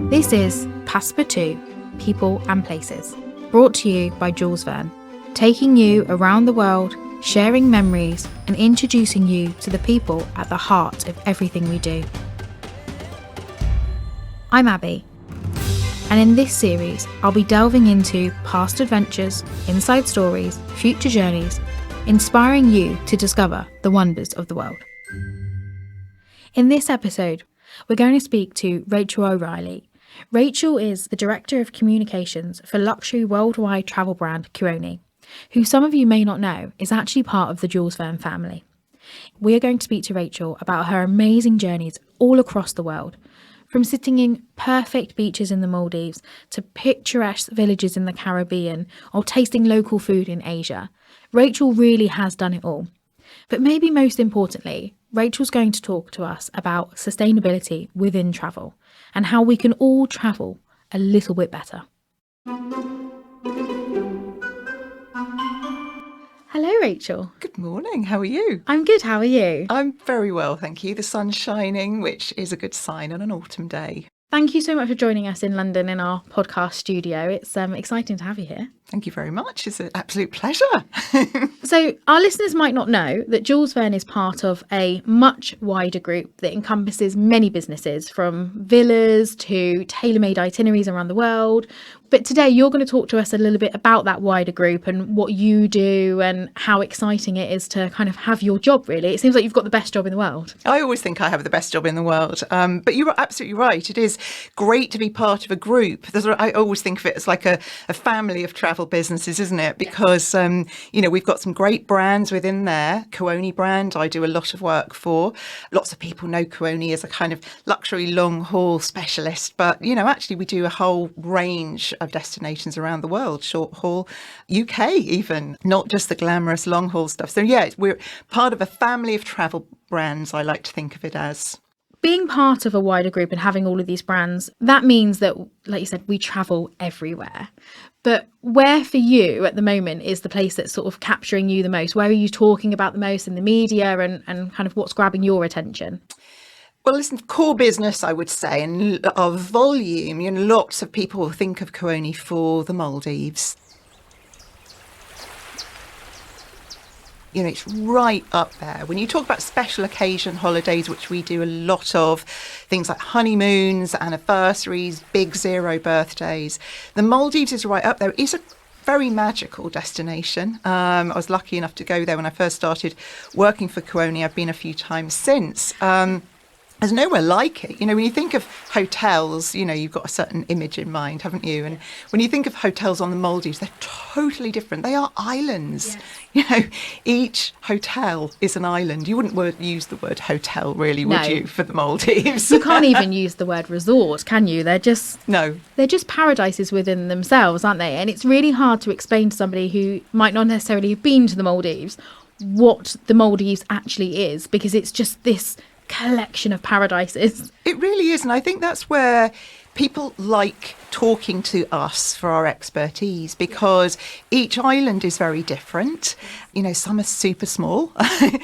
This is Passepartout, People and Places, brought to you by Jules Verne, taking you around the world, sharing memories and introducing you to the people at the heart of everything we do. I'm Abby, and in this series I'll be delving into past adventures, inside stories, future journeys, inspiring you to discover the wonders of the world. In this episode, we're going to speak to Rachel O'Reilly. Rachel is the Director of Communications for luxury worldwide travel brand Kuoni, who some of you may not know is actually part of the Jules Verne family. We are going to speak to Rachel about her amazing journeys all across the world, from sitting in perfect beaches in the Maldives to picturesque villages in the Caribbean or tasting local food in Asia. Rachel really has done it all. But maybe most importantly, Rachel's going to talk to us about sustainability within travel and how we can all travel a little bit better. Hello, Rachel. Good morning. How are you? I'm good. How are you? I'm very well, thank you. The sun's shining, which is a good sign on an autumn day. Thank you so much for joining us in London in our podcast studio. It's exciting to have you here. Thank you very much. It's an absolute pleasure. So our listeners might not know that Jules Verne is part of a much wider group that encompasses many businesses, from villas to tailor-made itineraries around the world. But today you're going to talk to us a little bit about that wider group and what you do and how exciting it is to kind of have your job, really. It seems like you've got the best job in the world. I always think I have the best job in the world. But you're absolutely right. It is great to be part of a group. I always think of it as like a family of travel businesses, isn't it? Because, we've got some great brands within there. Kuoni brand, I do a lot of work for. Lots of people know Kuoni as a kind of luxury long haul specialist. But, actually we do a whole range of destinations around the world, short haul, UK even, not just the glamorous long haul stuff. So yeah, we're part of a family of travel brands, I like to think of it as. Being part of a wider group and having all of these brands, that means that, like you said, we travel everywhere. But where for you at the moment is the place that's sort of capturing you the most? Where are you talking about the most in the media and kind of what's grabbing your attention? Well, listen, core business, I would say, and of volume, lots of people think of Kuoni for the Maldives. It's right up there. When you talk about special occasion holidays, which we do a lot of, things like honeymoons, anniversaries, big zero birthdays, the Maldives is right up there. It's a very magical destination. I was lucky enough to go there when I first started working for Kuoni. I've been a few times since. There's nowhere like it. When you think of hotels, you've got a certain image in mind, haven't you? And when you think of hotels on the Maldives, they're totally different. They are islands. Yes. Each hotel is an island. You wouldn't use the word hotel, really, would you, for the Maldives? You can't even use the word resort, can you? They're just paradises within themselves, aren't they? And it's really hard to explain to somebody who might not necessarily have been to the Maldives what the Maldives actually is, because it's just this collection of paradises. It really is, and I think that's where people like talking to us for our expertise, because each island is very different. Some are super small.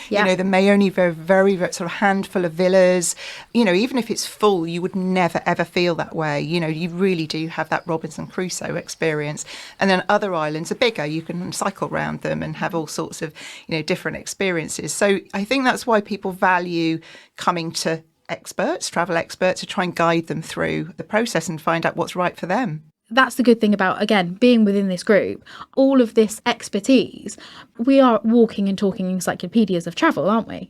Yeah. There may only be a very, very sort of handful of villas. Even if it's full, you would never ever feel that way. You really do have that Robinson Crusoe experience. And then other islands are bigger. You can cycle around them and have all sorts of different experiences. So I think that's why people value coming to travel experts, to try and guide them through the process and find out what's right for them. That's the good thing about, again, being within this group. All of this expertise, we are walking and talking encyclopedias of travel, aren't we?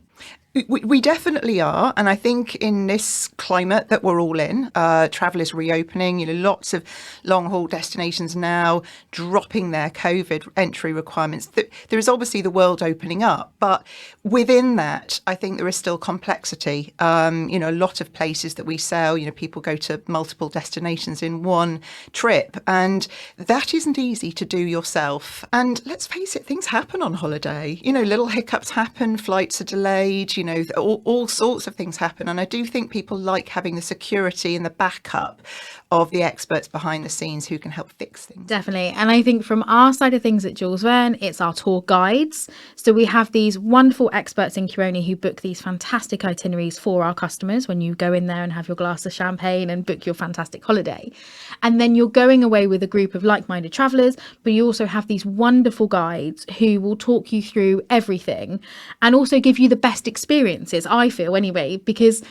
We definitely are. And I think in this climate that we're all in, travel is reopening, lots of long haul destinations now dropping their COVID entry requirements. There is obviously the world opening up, but within that, I think there is still complexity. A lot of places that we sail, people go to multiple destinations in one trip, and that isn't easy to do yourself. And let's face it, things happen on holiday. Little hiccups happen, flights are delayed, all sorts of things happen. And I do think people like having the security and the backup of the experts behind the scenes who can help fix things. Definitely. And I think from our side of things at Jules Verne, it's our tour guides. So we have these wonderful experts in Kuoni who book these fantastic itineraries for our customers when you go in there and have your glass of champagne and book your fantastic holiday. And then you're going away with a group of like-minded travellers, but you also have these wonderful guides who will talk you through everything and also give you the best experiences, I feel anyway, because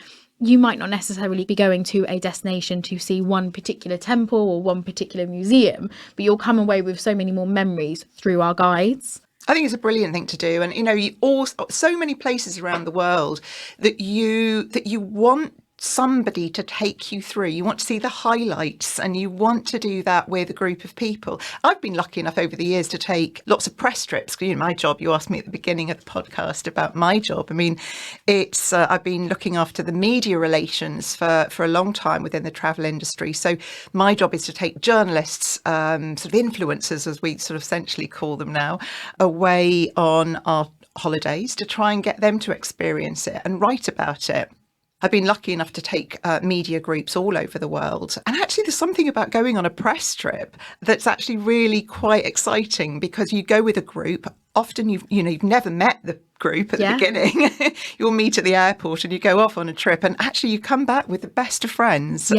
you might not necessarily be going to a destination to see one particular temple or one particular museum, but you'll come away with so many more memories through our guides. I think it's a brilliant thing to do. And, so many places around the world that you want somebody to take you through. You want to see the highlights and you want to do that with a group of people. I've been lucky enough over the years to take lots of press trips. My job, you asked me at the beginning of the podcast about my job. I mean, it's I've been looking after the media relations for a long time within the travel industry. So my job is to take journalists, sort of influencers, as we sort of essentially call them now, away on our holidays to try and get them to experience it and write about it. I've been lucky enough to take media groups all over the world. And actually, there's something about going on a press trip that's actually really quite exciting because you go with a group. Often you've never met the group at the beginning. You'll meet at the airport and you go off on a trip and actually you come back with the best of friends,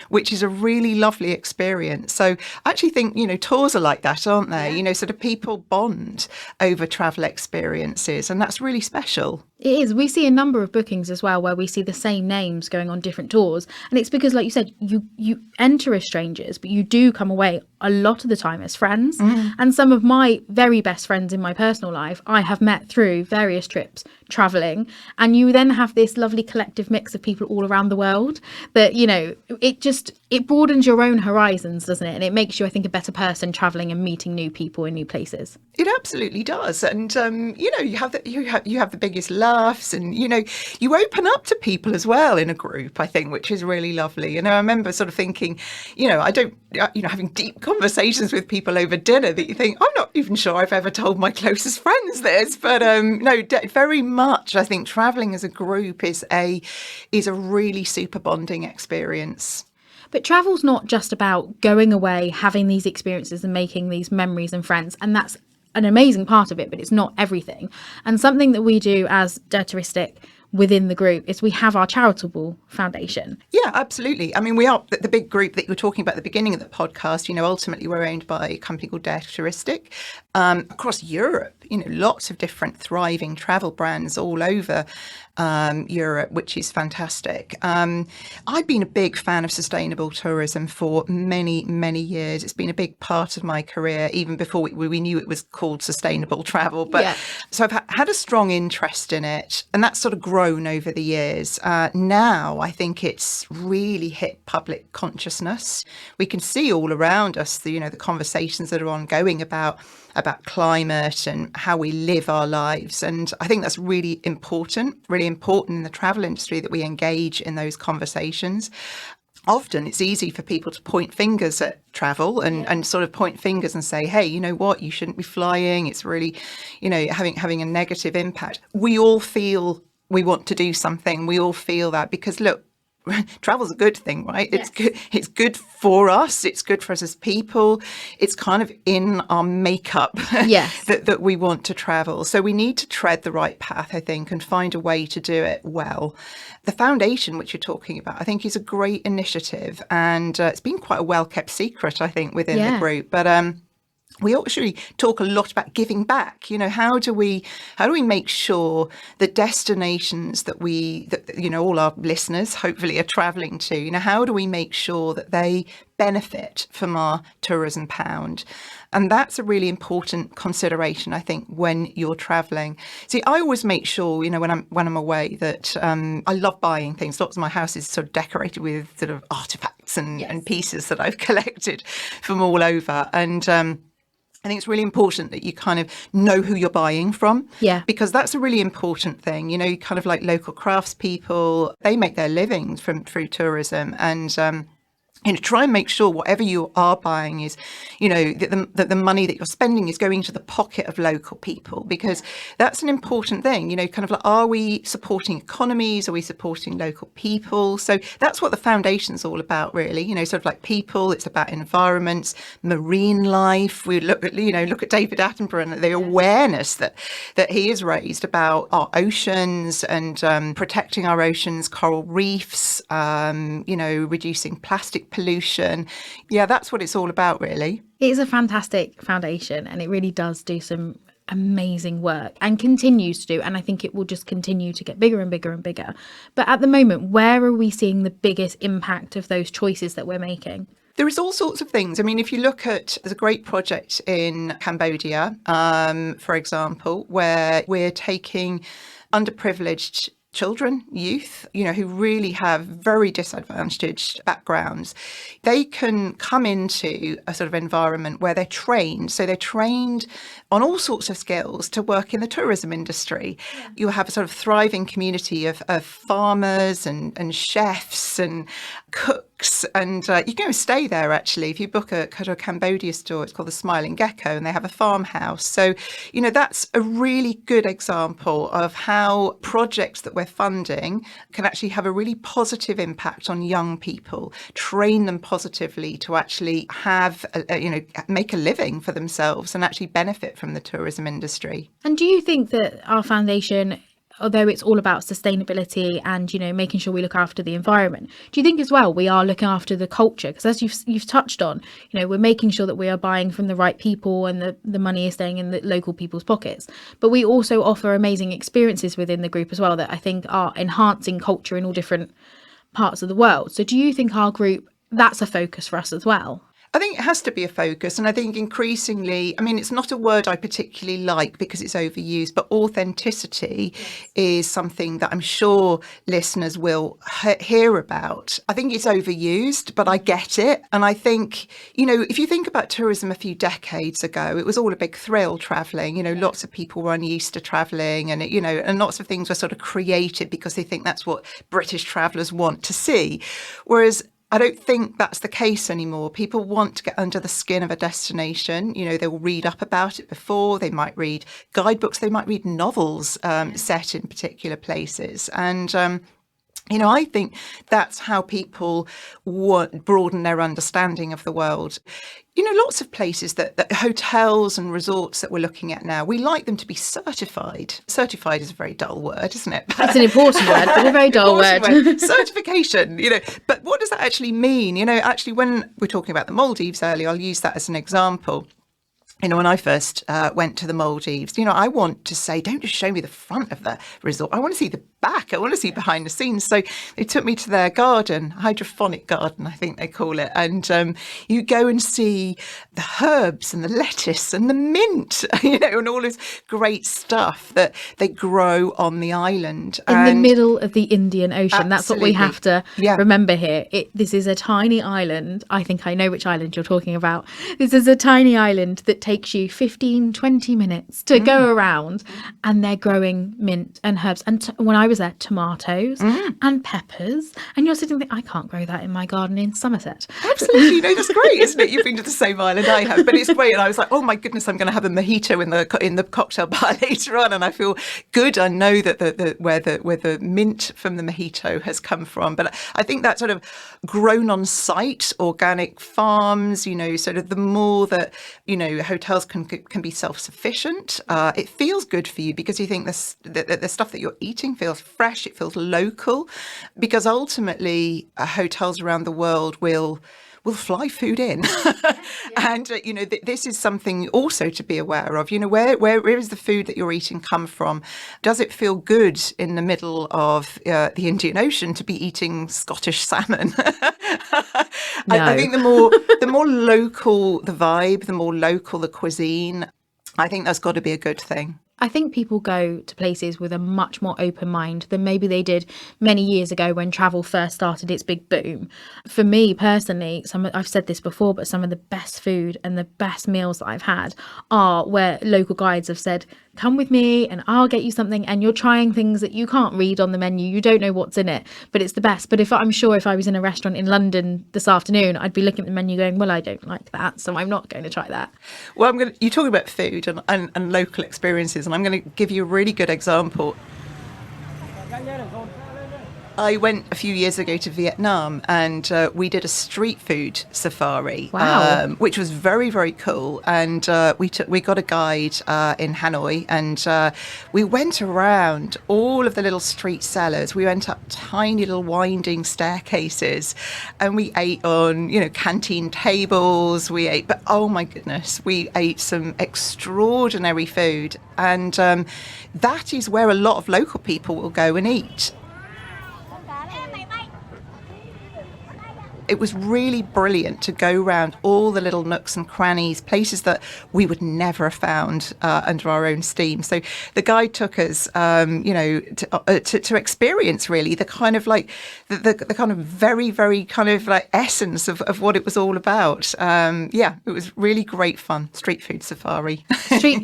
which is a really lovely experience. So I actually think, tours are like that, aren't they? Sort of people bond over travel experiences, and that's really special. It is. We see a number of bookings as well where we see the same names going on different tours. And it's because, like you said, you enter as strangers, but you do come away a lot of the time as friends. And some of my very best friends in my personal life, I have met through various trips traveling. And you then have this lovely collective mix of people all around the world that, it broadens your own horizons, doesn't it? And it makes you, I think, a better person traveling and meeting new people in new places. It absolutely does. And, you have the biggest laughs and, you open up to people as well in a group, I think, which is really lovely. I remember sort of thinking, having deep conversations with people over dinner that you think, I'm not even sure I've ever told my closest friends this. But very much, I think traveling as a group is a really super bonding experience. But travel's not just about going away, having these experiences and making these memories and friends. And that's an amazing part of it, but it's not everything. And something that we do as Touristik within the group is we have our charitable foundation. Yeah, absolutely. I mean, we are the big group that you were talking about at the beginning of the podcast. Ultimately, we're owned by a company called Touristik across Europe. Lots of different thriving travel brands all over Europe, which is fantastic. I've been a big fan of sustainable tourism for many, many years. It's been a big part of my career, even before we knew it was called sustainable travel. But so I've had a strong interest in it, and that's sort of grown over the years. Now I think it's really hit public consciousness. We can see all around us the conversations that are ongoing about climate and how we live our lives. And I think that's really important in the travel industry that we engage in those conversations. Often it's easy for people to point fingers at travel and sort of point fingers and say, hey, you know what, you shouldn't be flying. It's really, having a negative impact. We all feel we want to do something. We all feel that because, look, travel's a good thing, right? Yes. It's good for us. It's good for us as people. It's kind of in our makeup that we want to travel. So we need to tread the right path, I think, and find a way to do it well. The foundation, which you're talking about, I think is a great initiative, and it's been quite a well-kept secret, I think, within the group. But we actually talk a lot about giving back. How do we make sure the destinations that all our listeners hopefully are travelling to, how do we make sure that they benefit from our tourism pound? And that's a really important consideration, I think, when you're travelling. See, I always make sure, when I'm away, that I love buying things. Lots of my house is sort of decorated with sort of artefacts and pieces that I've collected from all over. And I think it's really important that you kind of know who you're buying from. Yeah. Because that's a really important thing. Kind of like local craftspeople, they make their livings through tourism. And try and make sure whatever you are buying is, that the money that you're spending is going to the pocket of local people, because that's an important thing, kind of like, are we supporting economies? Are we supporting local people? So that's what the foundation's all about, really, sort of like people. It's about environments, marine life. We look at David Attenborough and the awareness that he has raised about our oceans and protecting our oceans, coral reefs, reducing plastic pollution. Yeah, that's what it's all about, really. It is a fantastic foundation, and it really does do some amazing work and continues to do. And I think it will just continue to get bigger and bigger and bigger. But at the moment, where are we seeing the biggest impact of those choices that we're making? There is all sorts of things. I mean, if you look at, there's a great project in Cambodia, for example, where we're taking underprivileged children, youth, who really have very disadvantaged backgrounds. They can come into a sort of environment where they're trained. So they're trained on all sorts of skills to work in the tourism industry. Yeah. You have a sort of thriving community of farmers and chefs and cooks, and you can go stay there, actually. If you book a Cambodia store, it's called the Smiling Gecko, and they have a farmhouse. So, that's a really good example of how projects that we're funding can actually have a really positive impact on young people, train them positively to actually have, make a living for themselves and actually benefit from the tourism industry. And do you think that our foundation, although it's all about sustainability and, making sure we look after the environment, do you think as well we are looking after the culture? Because as you've touched on, we're making sure that we are buying from the right people and the money is staying in the local people's pockets. But we also offer amazing experiences within the group as well that I think are enhancing culture in all different parts of the world. So do you think our group, that's a focus for us as well? I think it has to be a focus. And I think increasingly, I mean, it's not a word I particularly like because it's overused, but authenticity is something that I'm sure listeners will hear about. I think it's overused, but I get it. And I think, if you think about tourism a few decades ago, it was all a big thrill travelling. Lots of people were unused to travelling and, and lots of things were sort of created because they think that's what British travellers want to see. Whereas I don't think that's the case anymore. People want to get under the skin of a destination. They will read up about it before. They might read guidebooks. They might read novels set in particular places. And I think that's how people broaden their understanding of the world. Lots of places that hotels and resorts that we're looking at now, we like them to be certified. Certified is a very dull word, isn't it? It's an important word, but a very dull word. Certification, But what does that actually mean? Actually, when we're talking about the Maldives earlier, I'll use that as an example. When I first went to the Maldives, I want to say, don't just show me the front of the resort. I want to see the back. I want to see behind the scenes. So they took me to their garden, hydroponic garden, I think they call it. And you go and see the herbs and the lettuce and the mint, and all this great stuff that they grow on the island. In the middle of the Indian Ocean. Absolutely. That's what we have to remember here. This is a tiny island. I think I know which island you're talking about. This is a tiny island that takes you 15-20 minutes to go around, and they're growing mint and herbs, and when I was there, tomatoes and peppers, and you're sitting there, I can't grow that in my garden in Somerset. Absolutely. That's great, isn't it? You've been to the same island I have, but it's great. And I was like, oh my goodness, I'm going to have a mojito in the cocktail bar later on, and I feel good. I know that where the mint from the mojito has come from. But I think that sort of grown on site organic farms, sort of the more that hotels can be self-sufficient. It feels good for you because you think the stuff that you're eating feels fresh, it feels local, because ultimately hotels around the world will fly food in. And, this is something also to be aware of. Where is the food that you're eating come from? Does it feel good in the middle of the Indian Ocean to be eating Scottish salmon? No. I think the more local the vibe, the more local the cuisine, I think that's got to be a good thing. I think people go to places with a much more open mind than maybe they did many years ago when travel first started its big boom. For me personally, I've said this before, but some of the best food and the best meals that I've had are where local guides have said, come with me and I'll get you something, and you're trying things that you can't read on the menu, you don't know what's in it, but it's the best. But I'm sure if I was in a restaurant in London this afternoon, I'd be looking at the menu going, well, I don't like that, so I'm not going to try that. Well, you're talking about food and local experiences, and I'm going to give you a really good example. I went a few years ago to Vietnam, and we did a street food safari. Wow. Which was very, very cool. And we got a guide in Hanoi, and we went around all of the little street sellers. We went up tiny little winding staircases, and we ate on, canteen tables. But oh my goodness, we ate some extraordinary food. And that is where a lot of local people will go and eat. It was really brilliant to go around all the little nooks and crannies, places that we would never have found under our own steam. So the guide took us, to experience really the kind of like the kind of very, very kind of like essence of what it was all about. It was really great fun. Street food safari.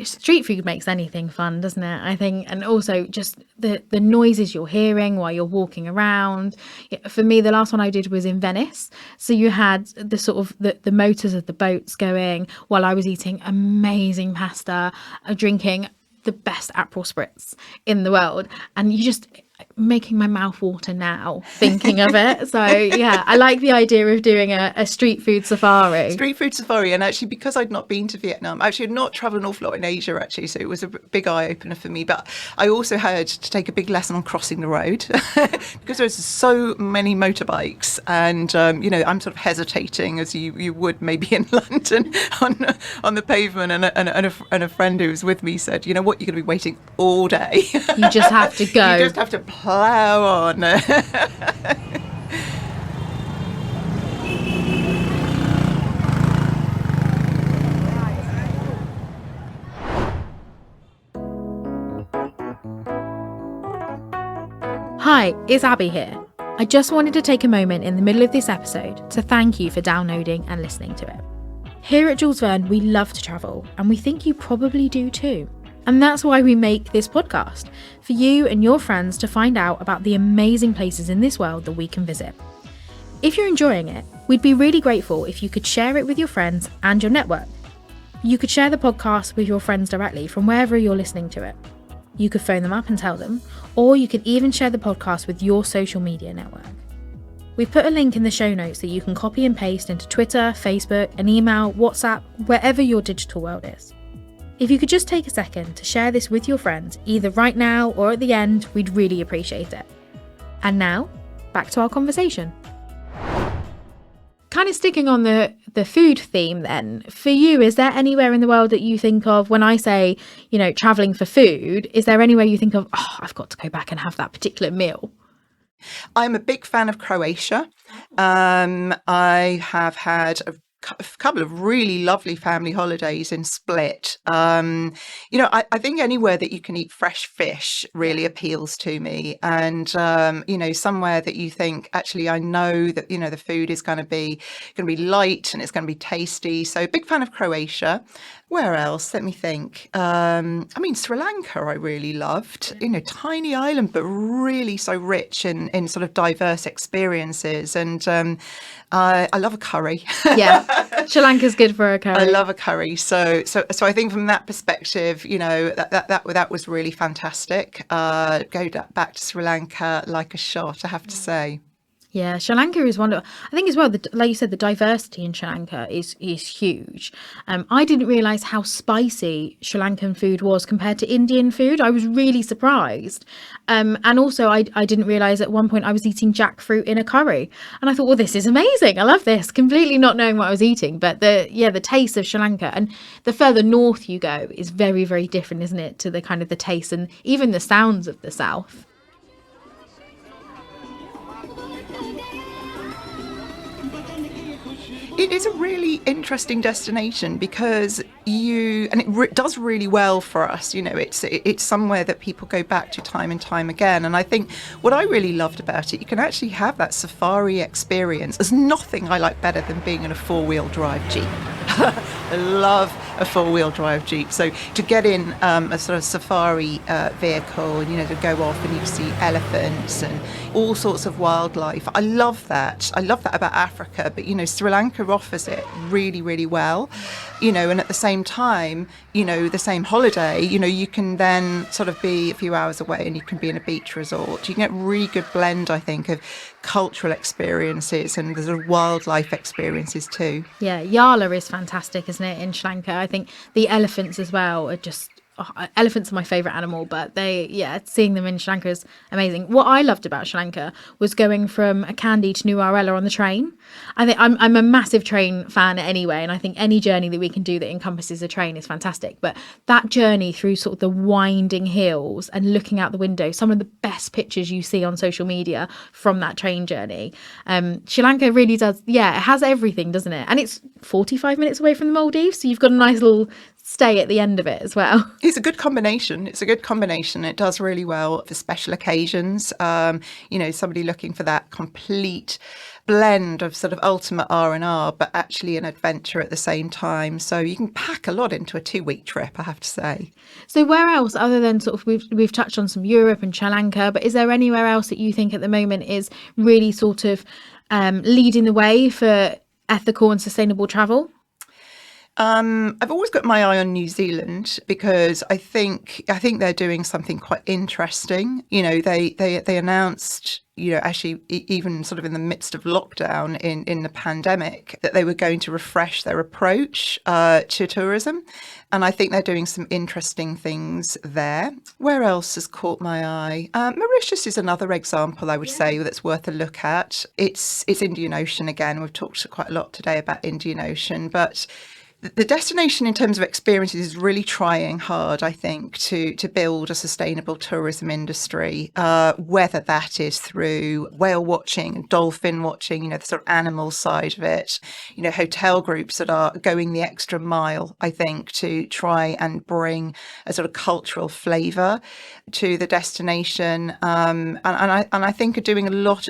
Street food makes anything fun, doesn't it? I think, and also just the noises you're hearing while you're walking around. For me, the last one I did was in Venice. So you had the sort of the motors of the boats going while I was eating amazing pasta, drinking the best Aperol spritz in the world, and you just making my mouth water now thinking of it. So yeah, I like the idea of doing a street food safari. Street food safari, and actually because I'd not been to Vietnam, actually I'd not travelled an awful lot in Asia actually, so it was a big eye opener for me. But I also had to take a big lesson on crossing the road because there's so many motorbikes, and I'm sort of hesitating as you would maybe in London on the pavement, and a friend who was with me said, you know what, you're going to be waiting all day. You just have to go. You just have to plough on. Hi, it's Abby here. I just wanted to take a moment in the middle of this episode to thank you for downloading and listening to it. Here at Jules Verne, we love to travel, and we think you probably do too. And that's why we make this podcast, for you and your friends to find out about the amazing places in this world that we can visit. If you're enjoying it, we'd be really grateful if you could share it with your friends and your network. You could share the podcast with your friends directly from wherever you're listening to it. You could phone them up and tell them, or you could even share the podcast with your social media network. We've put a link in the show notes that you can copy and paste into Twitter, Facebook, an email, WhatsApp, wherever your digital world is. If you could just take a second to share this with your friends, either right now or at the end, we'd really appreciate it. And now, back to our conversation. Kind of sticking on the food theme then, for you, is there anywhere in the world that you think of when I say, travelling for food, is there anywhere you think of, I've got to go back and have that particular meal? I'm a big fan of Croatia. I have had a couple of really lovely family holidays in Split. I think anywhere that you can eat fresh fish really appeals to me, and somewhere that you think, actually, I know that the food is going to be light and it's going to be tasty. So big fan of Croatia. Where else? Let me think. Sri Lanka I really loved. Tiny island, but really so rich in sort of diverse experiences. And I love a curry. Yeah, Sri Lanka's good for a curry. I love a curry. So I think from that perspective, that was really fantastic. Go back to Sri Lanka like a shot, I have to say. Yeah, Sri Lanka is wonderful. I think as well, like you said, the diversity in Sri Lanka is huge. I didn't realise how spicy Sri Lankan food was compared to Indian food. I was really surprised. And also, I didn't realise at one point I was eating jackfruit in a curry. And I thought, well, this is amazing. I love this. Completely not knowing what I was eating. But the taste of Sri Lanka, and the further north you go, is very, very different, isn't it, to the kind of the taste and even the sounds of the south. It is a really interesting destination because it does really well for us. It's somewhere that people go back to time and time again. And I think what I really loved about it, you can actually have that safari experience. There's nothing I like better than being in a 4-wheel drive Jeep. I love a four-wheel drive Jeep. So to get in a sort of safari vehicle and, to go off and you see elephants and all sorts of wildlife. I love that. I love that about Africa. But, Sri Lanka offers it really, really well. And at the same time, the same holiday, you can then sort of be a few hours away and you can be in a beach resort. You can get a really good blend, I think, of cultural experiences and the sort of wildlife experiences too. Yeah, Yala is fantastic, isn't it, in Sri Lanka? I think the elephants as well are just... elephants are my favourite animal, but seeing them in Sri Lanka is amazing. What I loved about Sri Lanka was going from Kandy to Nuwara on the train. I think I'm a massive train fan anyway, and I think any journey that we can do that encompasses a train is fantastic. But that journey through sort of the winding hills and looking out the window, some of the best pictures you see on social media from that train journey. Sri Lanka really does, it has everything, doesn't it? And it's 45 minutes away from the Maldives, so you've got a nice little stay at the end of it as well. It's a good combination. It does really well for special occasions. Somebody looking for that complete blend of sort of ultimate R&R, but actually an adventure at the same time. So you can pack a lot into a 2-week trip, I have to say. So where else, other than sort of we've touched on some Europe and Sri Lanka, but is there anywhere else that you think at the moment is really sort of leading the way for ethical and sustainable travel? I've always got my eye on New Zealand because I think they're doing something quite interesting. They announced, actually even sort of in the midst of lockdown in the pandemic, that they were going to refresh their approach to tourism. And I think they're doing some interesting things there. Where else has caught my eye? Mauritius is another example, I would say, that's worth a look at. It's Indian Ocean again. We've talked quite a lot today about Indian Ocean, but the destination in terms of experiences is really trying hard, I think, to build a sustainable tourism industry, whether that is through whale watching, dolphin watching, the sort of animal side of it, hotel groups that are going the extra mile, I think, to try and bring a sort of cultural flavour to the destination. And I think are doing a lot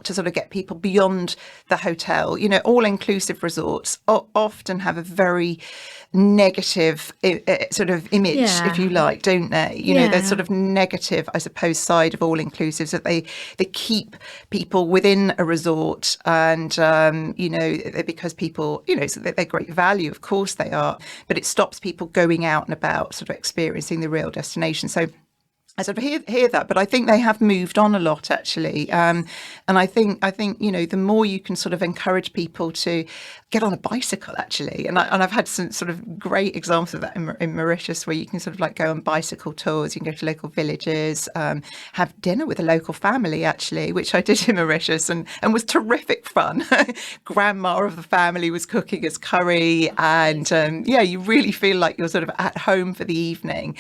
to sort of get people beyond the hotel. All-inclusive resorts often have a very negative sort of image, if you like, don't they? There's sort of negative, I suppose, side of all-inclusives, that they keep people within a resort and, because people, so they're great value, of course they are, but it stops people going out and about, sort of experiencing the real destination. So I sort of hear that, but I think they have moved on a lot, actually. And I think the more you can sort of encourage people to get on a bicycle, actually. And I've had some sort of great examples of that in Mauritius, where you can sort of like go on bicycle tours. You can go to local villages, have dinner with a local family, actually, which I did in Mauritius and was terrific fun. Grandma of the family was cooking us curry. And you really feel like you're sort of at home for the evening,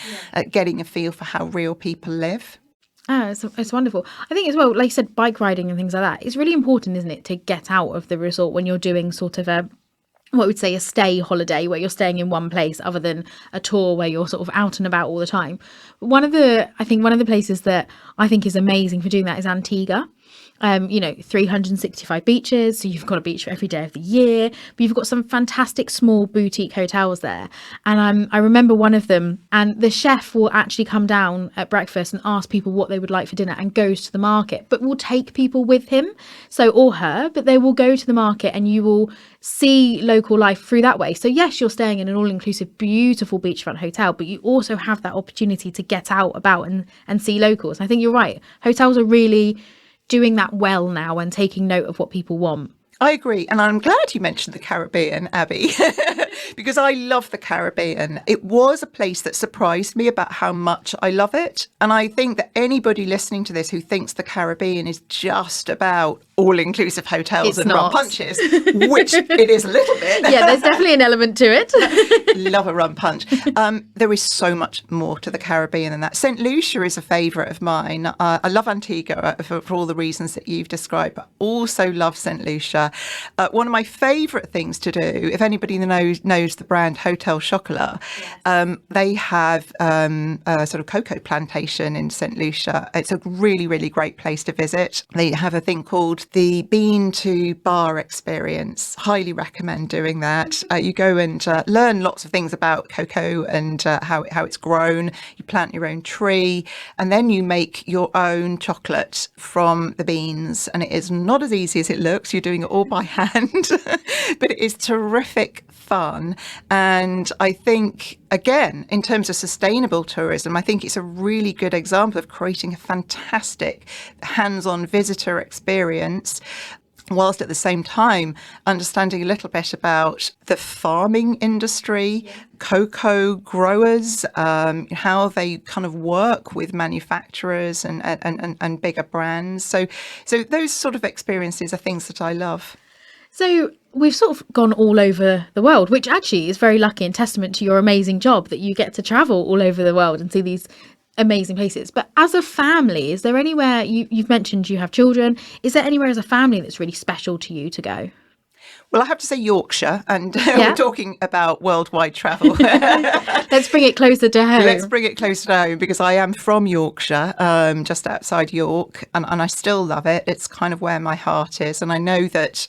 getting a feel for how real people live. Oh, it's wonderful. I think as well, like you said, bike riding and things like that, it's really important, isn't it, to get out of the resort when you're doing sort of what we'd say a stay holiday, where you're staying in one place other than a tour where you're sort of out and about all the time. One of the places that I think is amazing for doing that is Antigua. 365 beaches, so you've got a beach for every day of the year, but you've got some fantastic small boutique hotels there. And I remember one of them, and the chef will actually come down at breakfast and ask people what they would like for dinner and goes to the market, but will take people with him, or her, but they will go to the market and you will see local life through that way. So yes, you're staying in an all-inclusive beautiful beachfront hotel, but you also have that opportunity to get out about and see locals. I think you're right, hotels are really doing that well now and taking note of what people want. I agree. And I'm glad you mentioned the Caribbean, Abby, because I love the Caribbean. It was a place that surprised me about how much I love it. And I think that anybody listening to this who thinks the Caribbean is just about all-inclusive hotels and rum punches, which it is a little bit. Yeah, there's definitely an element to it. Love a rum punch. There is so much more to the Caribbean than that. St. Lucia is a favourite of mine. I love Antigua for all the reasons that you've described, but also love St. Lucia. One of my favourite things to do, if anybody knows knows the brand Hotel Chocolat, they have a sort of cocoa plantation in St. Lucia. It's a really, really great place to visit. They have a thing called the Bean to Bar experience. Highly recommend doing that. You go and learn lots of things about cocoa and how it's grown. You plant your own tree, and then you make your own chocolate from the beans. And it is not as easy as it looks. You're doing it all by hand, but it is terrific fun. And I think, again, in terms of sustainable tourism, I think it's a really good example of creating a fantastic hands-on visitor experience, whilst at the same time understanding a little bit about the farming industry, cocoa growers, how they kind of work with manufacturers and bigger brands. So those sort of experiences are things that I love. So we've sort of gone all over the world, which actually is very lucky and testament to your amazing job that you get to travel all over the world and see these amazing places. But as a family, is there anywhere, you've mentioned you have children, is there anywhere as a family that's really special to you to go? Well, I have to say Yorkshire, and we're talking about worldwide travel. Let's bring it closer to home. Let's bring it closer to home, because I am from Yorkshire, just outside York, and I still love it. It's kind of where my heart is. And I know that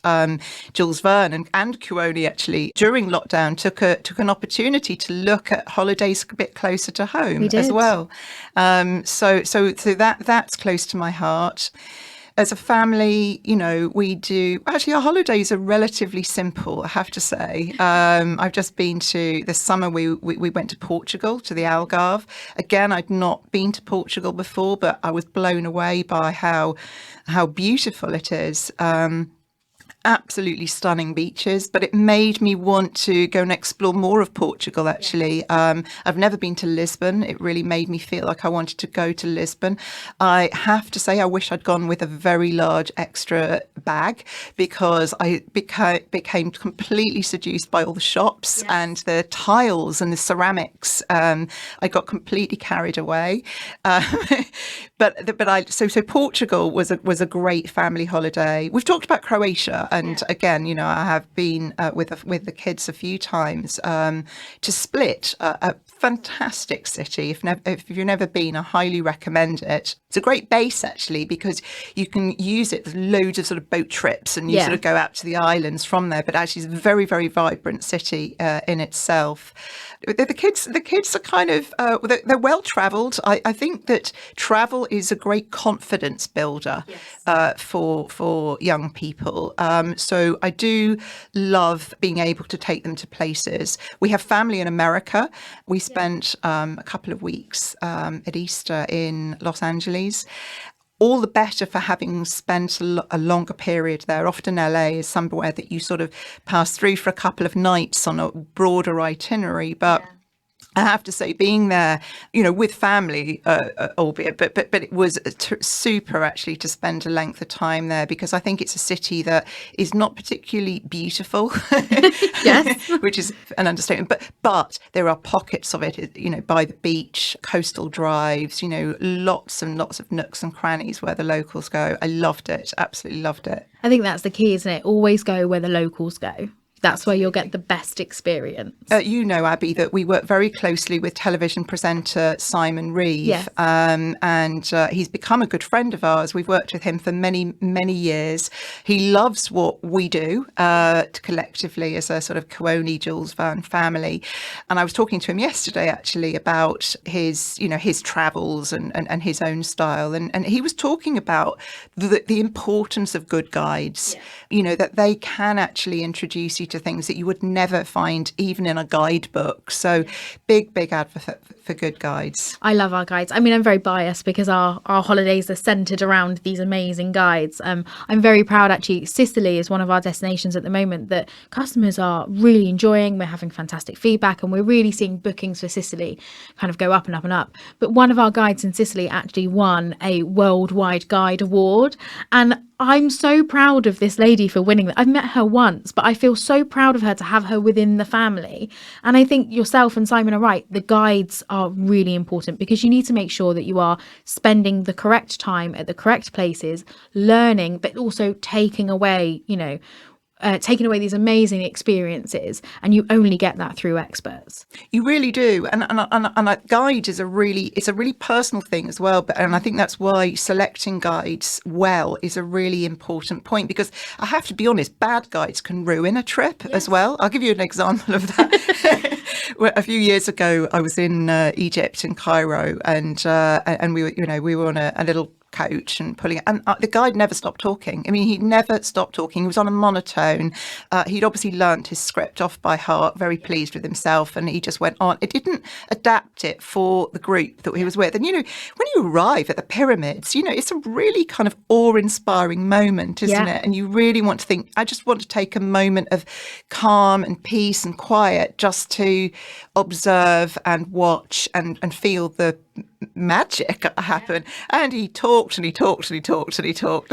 Jules Verne and Kuoni actually, during lockdown, took an opportunity to look at holidays a bit closer to home as well. So that's close to my heart. As a family, we do, actually our holidays are relatively simple, I have to say. I've just been to, this summer we went to Portugal, to the Algarve. Again, I'd not been to Portugal before, but I was blown away by how beautiful it is. Absolutely stunning beaches, but it made me want to go and explore more of Portugal, actually. I've never been to Lisbon. It really made me feel like I wanted to go to Lisbon. I have to say, I wish I'd gone with a very large extra bag, because I became completely seduced by all the shops and the tiles and the ceramics. I got completely carried away. So Portugal was a great family holiday. We've talked about Croatia. And again, I have been with the kids a few times to Split, a fantastic city. If you've never been, I highly recommend it. It's a great base, actually, because you can use it. There's loads of sort of boat trips, and you sort of go out to the islands from there. But actually, it's a very, very vibrant city in itself. The kids are kind of they're well travelled. I think that travel is a great confidence builder for young people. So I do love being able to take them to places. We have family in America. We spent a couple of weeks at Easter in Los Angeles. All the better for having spent a longer period there. Often LA is somewhere that you sort of pass through for a couple of nights on a broader itinerary. But I have to say, being there, with family, albeit, but it was super actually to spend a length of time there, because I think it's a city that is not particularly beautiful, which is an understatement. But there are pockets of it, by the beach, coastal drives, lots and lots of nooks and crannies where the locals go. I loved it, absolutely loved it. I think that's the key, isn't it? Always go where the locals go. That's where you'll get the best experience. Abby, that we work very closely with television presenter Simon Reeve, and he's become a good friend of ours. We've worked with him for many, many years. He loves what we do collectively as a sort of Kuoni Jules Verne family. And I was talking to him yesterday, actually, about his travels and his own style. And he was talking about the importance of good guides, that they can actually introduce you to things that you would never find even in a guidebook. So big advocate for good guides. I love our guides. I mean, I'm very biased because our holidays are centered around these amazing guides. I'm very proud, actually. Sicily is one of our destinations at the moment that customers are really enjoying. We're having fantastic feedback, and we're really seeing bookings for Sicily kind of go up and up and up. But one of our guides in Sicily actually won a worldwide guide award, and I'm so proud of this lady for winning that. I've met her once, but I feel so proud of her to have her within the family. And I think yourself and Simon are right. The guides are really important, because you need to make sure that you are spending the correct time at the correct places, learning, but also taking away, taking away these amazing experiences, and you only get that through experts. You really do, and a guide is a really personal thing as well. And I think that's why selecting guides well is a really important point, because I have to be honest, bad guides can ruin a trip as well. I'll give you an example of that. A few years ago, I was in Egypt, in Cairo, and we were on a little coach and the guide never stopped talking. I mean, he never stopped talking. He was on a monotone. He'd obviously learnt his script off by heart, very pleased with himself, and he just went on. It didn't adapt it for the group that he was with. And when you arrive at the pyramids, it's a really kind of awe-inspiring moment, isn't it? And you really want to think, I just want to take a moment of calm and peace and quiet just to observe and watch and feel the magic happen. And he talked and he talked and he talked and he talked.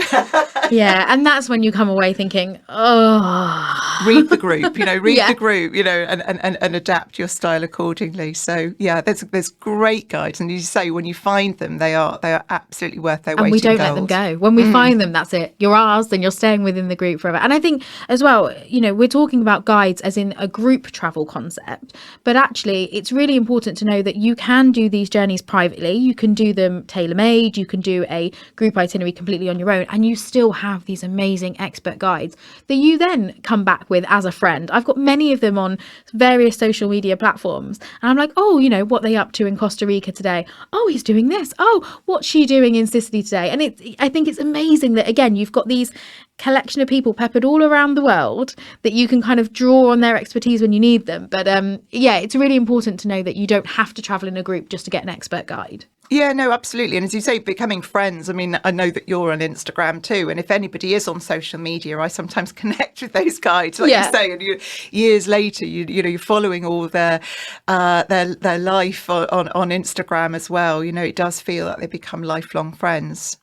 Yeah, and that's when you come away thinking, oh, read the group, the group, and adapt your style accordingly. So yeah, there's great guides, and as you say, when you find them, they are absolutely worth their weight in gold. And we don't let them go. When we find them, that's it. You're ours, then you're staying within the group forever. And I think as well, we're talking about guides as in a group travel concept, but actually it's really important to know that you can do these journeys privately. You can do them tailor-made. You can do a group itinerary completely on your own, and you still have these amazing expert guides that you then come back with as a friend. I've got many of them on various social media platforms, and I'm like, oh, what they up to in Costa Rica today? Oh, he's doing this. Oh, what's she doing in Sicily today? And I think it's amazing that, again, you've got these collection of people peppered all around the world that you can kind of draw on their expertise when you need them. But it's really important to know that you don't have to travel in a group just to get an expert guide. Yeah, no, absolutely. And as you say, becoming friends, I mean, I know that you're on Instagram too. And if anybody is on social media, I sometimes connect with those guides, like you say, and years later, you're following all their life on Instagram as well. It does feel like they become lifelong friends.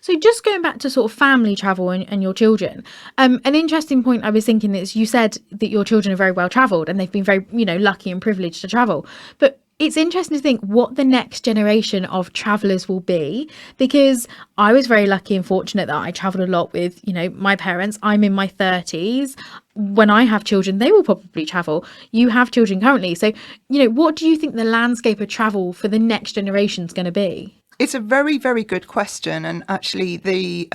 So just going back to sort of family travel and your children, an interesting point I was thinking is you said that your children are very well travelled and they've been very, lucky and privileged to travel. But it's interesting to think what the next generation of travellers will be, because I was very lucky and fortunate that I travelled a lot with, my parents. I'm in my 30s. When I have children, they will probably travel. You have children currently. So, what do you think the landscape of travel for the next generation is going to be? It's a very, very good question. And actually the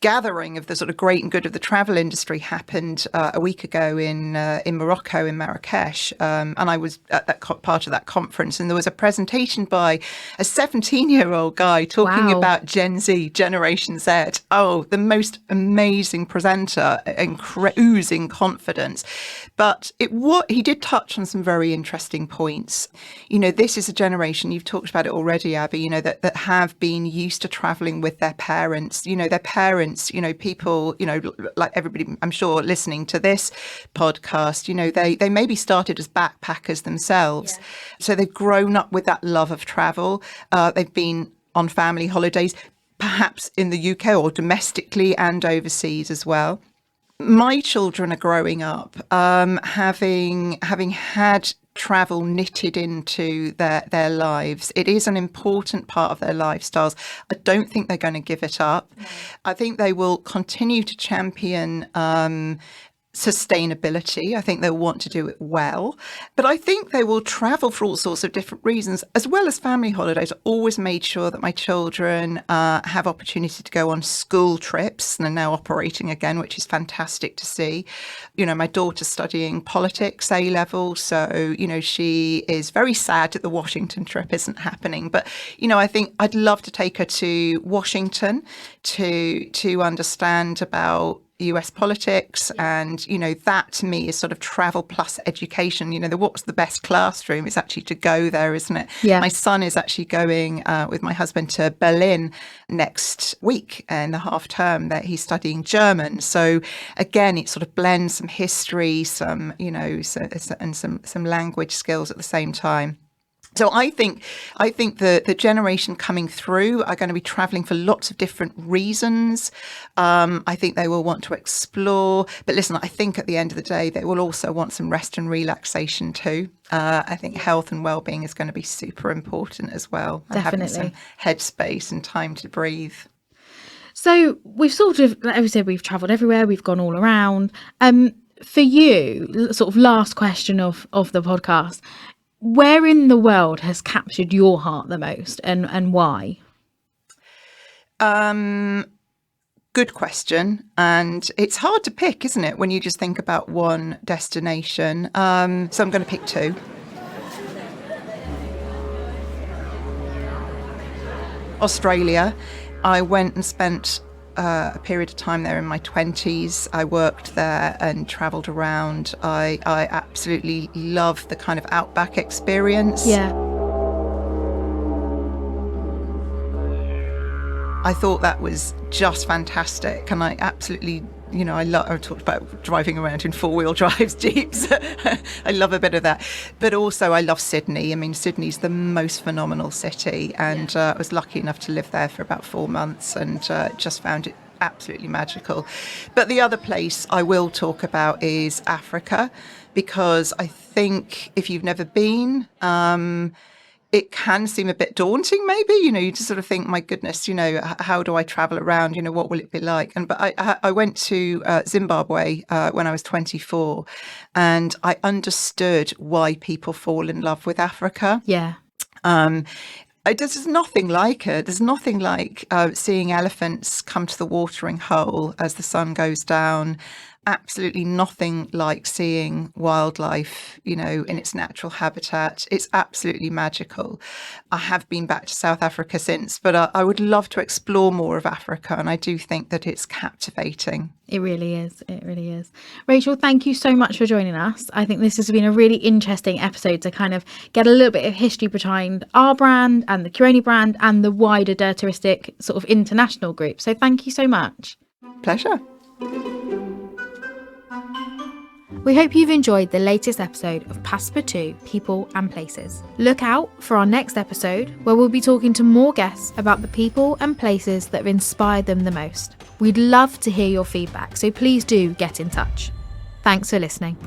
gathering of the sort of great and good of the travel industry happened a week ago in Morocco, in Marrakesh. And I was at that part of that conference, and there was a presentation by a 17-year-old guy talking about Gen Z, Generation Z. Oh, the most amazing presenter, oozing confidence. But he did touch on some very interesting points. This is a generation, you've talked about it already, Abby, that have been used to traveling with their parents. Their parents, people, like everybody, I'm sure, listening to this podcast, they maybe started as backpackers themselves. Yeah. So they've grown up with that love of travel. They've been on family holidays, perhaps in the UK or domestically and overseas as well. My children are growing up having had travel knitted into their lives. It is an important part of their lifestyles. I don't think they're going to give it up. No. I think they will continue to champion sustainability. I think they'll want to do it well, but I think they will travel for all sorts of different reasons, as well as family holidays. I always made sure that my children have opportunity to go on school trips, and they're now operating again, which is fantastic to see. My daughter's studying politics A-level, so she is very sad that the Washington trip isn't happening, but I think I'd love to take her to Washington to understand about US politics, and that to me is sort of travel plus education. What's the best classroom? It's actually to go there, isn't it? Yeah. My son is actually going with my husband to Berlin next week in the half term. That he's studying German. So again, it sort of blends some history, some and some language skills at the same time. So I think the generation coming through are going to be travelling for lots of different reasons. I think they will want to explore. But listen, I think at the end of the day, they will also want some rest and relaxation too. I think health and well-being is going to be super important as well. Definitely. And having some headspace and time to breathe. So we've sort of, like I said, we've travelled everywhere, we've gone all around. For you, sort of last question of the podcast, where in the world has captured your heart the most, and why? Good question. And it's hard to pick, isn't it, when you just think about one destination? So I'm going to pick two. Australia. I went and spent a period of time there in my 20s. I worked there and travelled around. I absolutely love the kind of outback experience. Yeah. I thought that was just fantastic, and I absolutely, I talked about driving around in four-wheel drives, Jeeps. I love a bit of that. But also I love Sydney. I mean, Sydney's the most phenomenal city, and I was lucky enough to live there for about 4 months, and just found it absolutely magical. But the other place I will talk about is Africa, because I think if you've never been, it can seem a bit daunting, maybe, you just sort of think, my goodness, how do I travel around? What will it be like? But I went to Zimbabwe when I was 24, and I understood why people fall in love with Africa. Yeah. There's nothing like it. There's nothing like seeing elephants come to the watering hole as the sun goes down. Absolutely nothing like seeing wildlife, in its natural habitat. It's absolutely magical. I have been back to South Africa since, but I would love to explore more of Africa, and I do think that it's captivating. It really is. It really is. Rachel, thank you so much for joining us. I think this has been a really interesting episode to kind of get a little bit of history behind our brand and the Kuoni brand and the wider Touristik sort of international group. So thank you so much. Pleasure. We hope you've enjoyed the latest episode of Passepartout People and Places. Look out for our next episode, where we'll be talking to more guests about the people and places that have inspired them the most. We'd love to hear your feedback, so please do get in touch. Thanks for listening.